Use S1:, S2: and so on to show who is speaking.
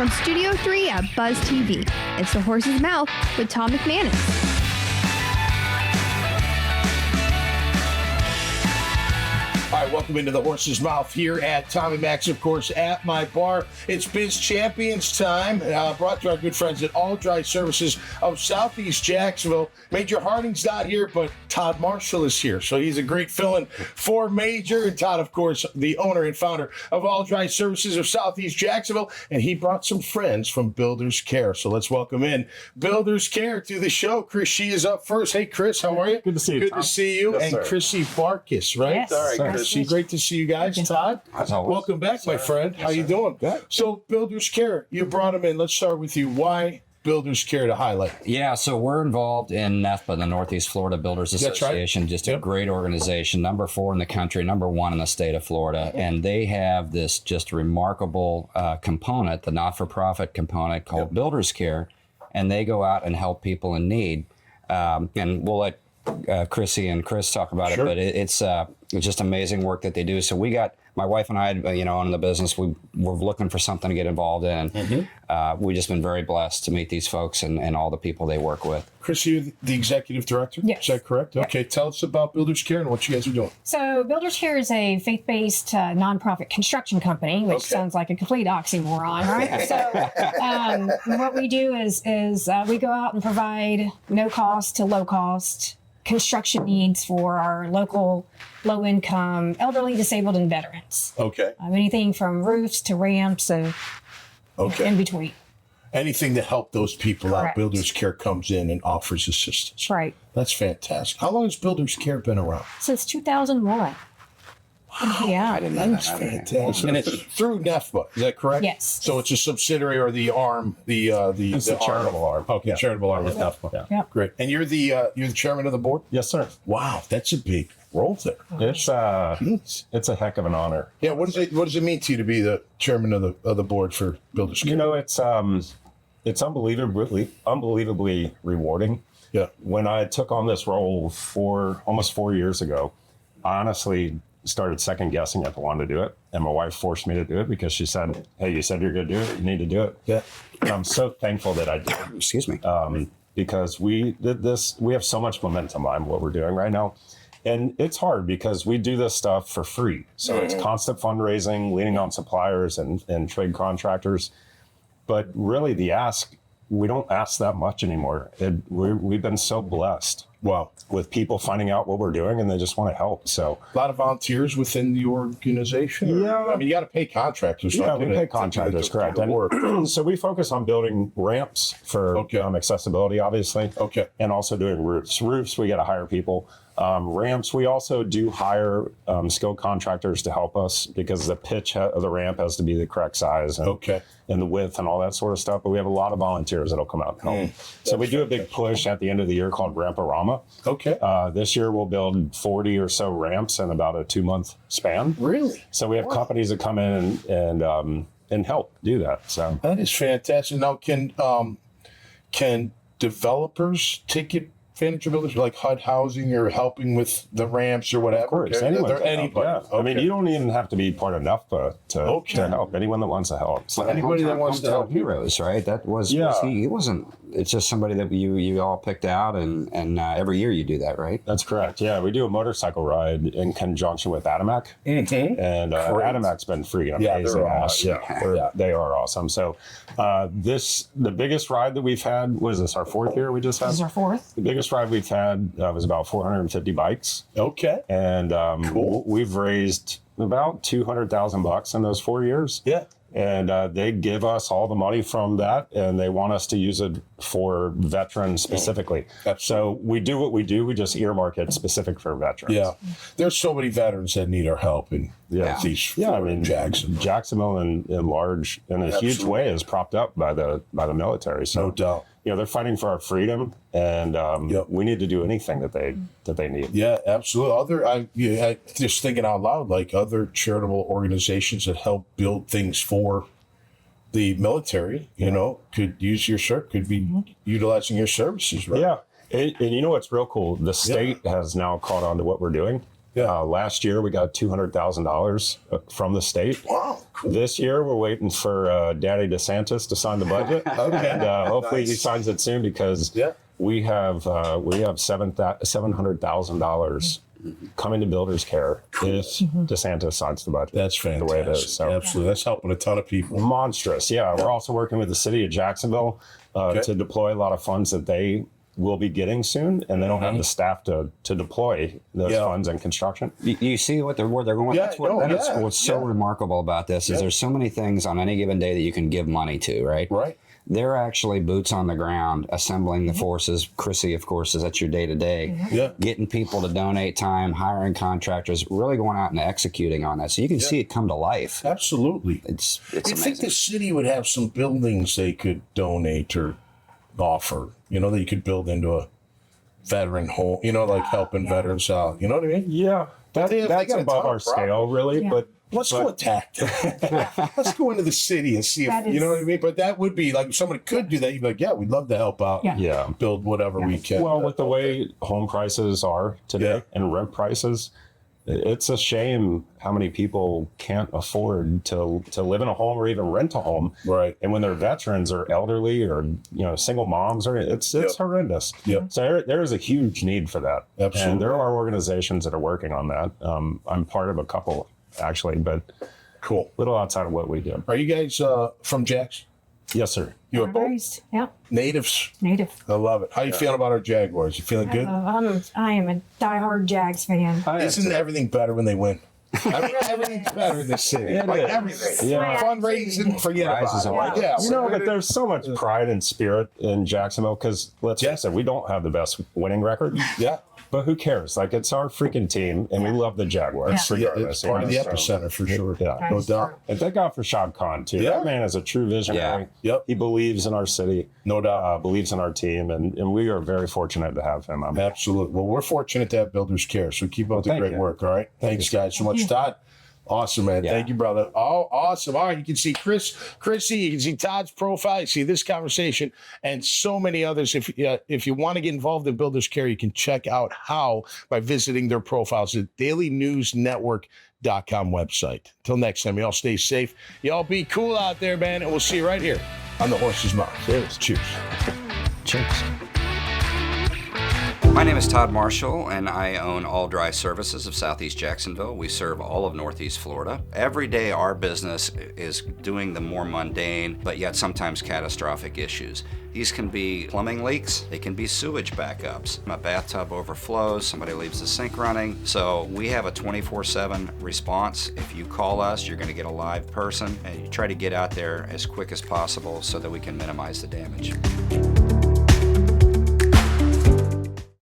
S1: From Studio 3 at Buzz TV, it's The Horse's Mouth with Tom McManus.
S2: All right, welcome into The Horse's Mouth here at Tommy Max, of course, at my bar. It's Biz Champions time, brought to our good friends at All Dry Services of Southeast Jacksonville. Major Harding's not here, but Todd Marshall is here, so he's a great fill-in for Major. And Todd, of course, the owner and founder of All Dry Services of Southeast Jacksonville, and he brought some friends from Builders Care. So let's welcome in Builders Care to the show. Krissy is up first. Hey, Chris, how are you?
S3: Good to see you,
S2: Good
S3: Tom.
S2: to see you.
S3: Yes,
S2: and
S3: sir.
S2: Krissy Barkas, right?
S4: Yes,
S2: All right,
S4: sir.
S2: Krissy, great to see you guys. Todd,
S3: As always.
S2: welcome back, my friend. How you doing?
S3: Good.
S2: So, Builders Care, you brought them in. Let's start with you. Why Builders Care to highlight?
S5: Yeah, so we're involved in NEFPA, the Northeast Florida Builders
S2: That's right.
S5: Association, just a
S2: Yep.
S5: great organization, number 4 in the country, number 1 in the state of Florida. And they have this just remarkable component, the not-for-profit component called Builders Care, and they go out and help people in need. And we'll let Krissy and Chris talk about
S2: Sure.
S5: it, but it's just amazing work that they do. So we got, my wife and I, own the business. We were looking for something to get involved in. We've just been very blessed to meet these folks and all the people they work with.
S2: Chris, you're the executive director?
S4: Yes.
S2: Is that correct? Okay, tell us about Builders Care and what you guys are doing.
S4: So Builders Care is a faith-based nonprofit construction company, which
S2: Okay.
S4: sounds like a complete oxymoron, right? So what we do is we go out and provide no cost to low cost construction needs for our local low-income, elderly, disabled, and veterans.
S2: Okay.
S4: Anything from roofs to ramps, so
S2: Okay.
S4: in between.
S2: Anything to help those people out,
S4: Correct.
S2: Builders Care comes in and offers assistance.
S4: That's right.
S2: That's fantastic. How long has Builders Care been around?
S4: Since 2001. Yeah.
S2: That's fantastic. And it's through NEFPA, is that correct?
S4: Yes.
S2: So it's a subsidiary or the arm,
S3: It's the charitable arm.
S2: Okay,
S3: Yeah.
S2: charitable arm of NEFPA.
S3: Yeah.
S4: Yep.
S2: Great. And you're the chairman of the board?
S3: Yes, sir.
S2: Wow, that's a big role there.
S3: It's it's a heck of an honor.
S2: Yeah, what does it mean to you to be the chairman of the board for Builders Care?
S3: You know, it's unbelievably rewarding.
S2: Yeah.
S3: When I took on this role almost 4 years ago, I honestly started second guessing if I wanted to do it, and my wife forced me to do it because she said, "Hey, you said you're going to do it. You need to do it."
S2: Yeah.
S3: And I'm so thankful that I did.
S5: Excuse me.
S3: Because we did this. We have so much momentum on what we're doing right now. And it's hard because we do this stuff for free. So it's constant fundraising, leaning on suppliers and trade contractors. But really we don't ask that much anymore. We've been so blessed
S2: Wow.
S3: with people finding out what we're doing and they just want to help. So
S2: A lot of volunteers within the organization?
S3: Yeah.
S2: I mean, you got to pay contractors.
S3: yeah,
S2: don't
S3: we
S2: you,
S3: pay
S2: to
S3: contractors,
S2: do the
S3: correct.
S2: work.
S3: And so we focus on building ramps for
S2: Okay.
S3: accessibility, obviously.
S2: Okay.
S3: And also doing roofs. Roofs, we got to hire people. Ramps, we also do hire skilled contractors to help us because the pitch of the ramp has to be the correct size and,
S2: Okay.
S3: and the width and all that sort of stuff. But we have a lot of volunteers that'll come out and help. So we do a big push at the end of the year called Ramp-A-Rama.
S2: Okay.
S3: This year we'll build 40 or so ramps in about a 2-month span.
S2: Really?
S3: So we have companies that come in and help do that. So
S2: That is fantastic. Now, can developers take advantage of builders like HUD housing or helping with the ramps or whatever?
S3: of course,
S2: Okay.
S3: anyone can
S2: Anybody.
S3: help, yeah. I mean,
S2: Okay.
S3: you don't even have to be part of NEFPA to
S2: Okay.
S3: help. Anyone that wants to help. So
S2: Anybody that wants to help you.
S5: Heroes, right? That was,
S3: Yeah.
S5: he wasn't, it's just somebody that you all picked out and every year you do that, right?
S3: That's correct. Yeah, we do a motorcycle ride in conjunction with Adamak.
S2: Mm-hmm.
S3: And
S2: Great.
S3: Adamak's been freaking
S2: Yeah,
S3: amazing.
S2: they're awesome.
S3: They are awesome. So the biggest ride that we've had, was this our 4th year we just had?
S4: This is our 4th.
S3: The biggest ride we've had was about 450 bikes.
S2: Okay.
S3: And
S2: Cool.
S3: we've raised about $200,000 in those 4 years.
S2: Yeah.
S3: And they give us all the money from that, and they want us to use it for veterans specifically. So we do what we do. We just earmark it specific for veterans.
S2: Yeah. There's so many veterans that need our help in these
S3: Yeah, I mean, Jacksonville in large, in a huge
S2: Absolutely.
S3: way, is propped up by the military. So,
S2: No doubt.
S3: they're fighting for our freedom, and
S2: Yep.
S3: we need to do anything that they need.
S2: Yeah, absolutely. I just thinking out loud, like other charitable organizations that help build things for the military, could use could be utilizing your services, right?
S3: Yeah. And you know what's real cool? The state has now caught on to what we're doing. Last year, we got $200,000 from the state.
S2: Wow, cool.
S3: This year, we're waiting for Daddy DeSantis to sign the budget. And hopefully he signs it soon because we have $700,000 coming to builders care if DeSantis signs the budget.
S2: That's fantastic.
S3: The way it is. So,
S2: absolutely. That's helping a ton of people.
S3: Monstrous. Yeah. We're also working with the city of Jacksonville to deploy a lot of funds that they will be getting soon, and they don't have the staff to deploy those funds in construction.
S5: You see where they're going?
S2: Yeah,
S5: That's what's so remarkable about this is there's so many things on any given day that you can give money to, right?
S2: Right.
S5: They're actually boots on the ground, assembling the forces. Krissy, of course, is at your day-to-day. Getting people to donate time, hiring contractors, really going out and executing on that. So you can see it come to life.
S2: Absolutely.
S5: It's
S2: You
S5: amazing.
S2: think the city would have some buildings they could donate or offer, that you could build into a veteran home, like helping veterans out. You know what I mean?
S3: Yeah. That's
S2: got a
S3: above
S2: ton
S3: our
S2: of
S3: scale, really. But
S2: let's go attack that. Let's go into the city and see if, you know what I mean? But that would be like, if somebody could do that, you'd be like, yeah, we'd love to help out.
S3: Yeah.
S2: Build whatever we can.
S3: Well, with the way home prices are today and rent prices, it's a shame how many people can't afford to live in a home or even rent a home.
S2: Right.
S3: And when they're veterans or elderly or single moms, or it's horrendous.
S2: Yep.
S3: So there is a huge need for that.
S2: Absolutely.
S3: And there are organizations that are working on that. I'm part of a couple actually, but
S2: Cool.
S3: little outside of what we do.
S2: Are you guys from Jax?
S3: Yes, sir.
S2: You a bull?
S4: Raised,
S2: Natives?
S4: native.
S2: I love it. How you feeling about our Jaguars? You feeling good?
S4: I am a diehard Jags fan.
S2: Isn't everything better when they win? I mean, everything's better in this city.
S3: It
S2: Like
S3: is.
S2: everything.
S3: Yeah.
S2: Fundraising, forget
S5: Rises
S2: about it.
S5: and
S2: Yeah.
S3: But there's so much pride and spirit in Jacksonville because let's face it, we don't have the best winning record.
S2: Yeah.
S3: But who cares? Like, it's our freaking team, and we love the Jaguars.
S2: Yeah,
S3: Regardless,
S2: it's part of the
S3: so-
S2: epicenter for sure.
S3: Yeah.
S2: No doubt.
S3: And thank God for Shad Khan, too.
S2: Yeah.
S3: That man is a true visionary.
S2: Yeah. Yep.
S3: He believes in our city.
S2: No doubt.
S3: Believes in our team, and we are very fortunate to have him.
S2: Absolutely. Well, we're fortunate to have Builders Care, so keep up the
S3: thank
S2: great
S3: you.
S2: work, all right? Thanks, guys, so much, Todd. Awesome, man.
S5: Yeah.
S2: Thank you, brother. Oh, awesome. All right, you can see Krissy, you can see Todd's profile, you see this conversation, and so many others. If you want to get involved in Builders Care, you can check out how by visiting their profiles at dailynewsnetwork.com website. Till next time, y'all stay safe. Y'all be cool out there, man, and we'll see you right here on The Horse's Mouth. Cheers. Cheers.
S5: Cheers. My name is Todd Marshall, and I own All Dry Services of Southeast Jacksonville. We serve all of Northeast Florida. Every day, our business is doing the more mundane, but yet sometimes catastrophic issues. These can be plumbing leaks, they can be sewage backups. A bathtub overflows, somebody leaves the sink running. So we have a 24/7 response. If you call us, you're going to get a live person, and you try to get out there as quick as possible so that we can minimize the damage.